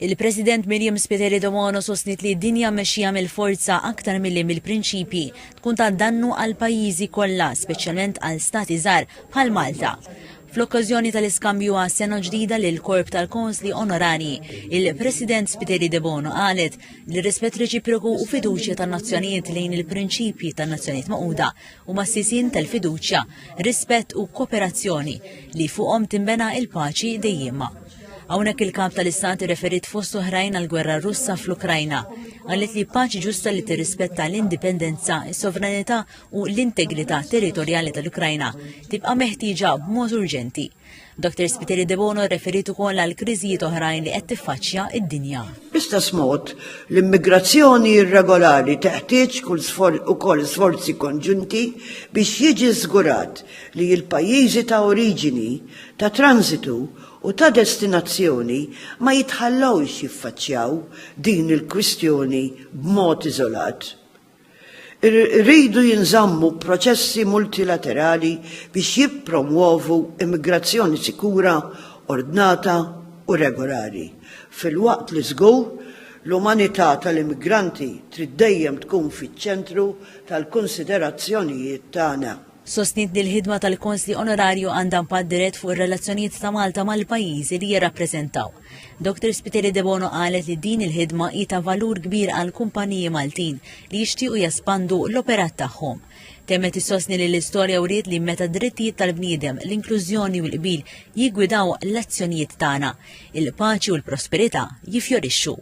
Il-President Miriam Spiteri de Bono sostnit li d-dinja mexxija mill-forza aktar milli mill-prinċipji tkun ta' dannu għal pajjiżi kollha, speċjalment għal stati żgħar bħal Malta. Fl-okkażjoni tal-iskambju għas sena ġdida lil korp tal-Konsli Onorari, il-President Spiteri de Bono qalet li rispett reċiproku u fiduċja tan-nazzjonijiet lejn il-prinċipji tan-Nazzjonijiet Magħquda huma s-sisien tal-fiduċja, rispett u kooperazzjoni li fuqhom timbena il-paċi dejjema. Hawnhekk il-kap tal-Istat referit fost oħrajn għall-gwerra Russa fl-Ukrajna. Qalet li paċi ġusta li tirrispetta l-indipendenza, is-sovranità u l-integrità territorjali tal-Ukrajna tibqa' meħtieġa b'mod urġenti. Dr. Spiteri de Bono referit ukoll għal kriżijiet oħrajn li qed tiffaċċja d-dinja. Bl-istess mod, l-immigrazzjoni irregolari teħtieġ ukoll sforzi konġunti biex jiġi żgurat li l-pajjiżi ta' oriġini, ta' transitu u ta' destinazzjoni ma jitħallawx jiffaċċjaw din il-kwistjoni b'mod iżolat. Rridu jinżammu proċessi multilaterali biex jippromuovu immigrazzjoni sikura, ordnata u regolari. Fil-waqt li żgur l-umanità tal-immigranti trid dejjem tkun fiċ-ċentru tal-konsiderazzjonijiet tagħna. Sostnit li l-ħidma tal-Konsli Onorarju għandha impatt dirett fuq ir-relazzjonijiet ta' Malta mal-pajjiżi li jirrappreżentaw. Dr. Spiteri de Bono qalet li din il-ħidma hi ta' valur kbir għal kumpaniji Maltin li jixtiequ jespandu l-operat tagħhom. Temmet issostni li l-istorja wriet li meta drittijiet tal-bniedem, l-inklużjoni u l-qbil jiggwidaw l-azzjonijiet tagħna, il-paċi u l-prosperità jifjorixxu.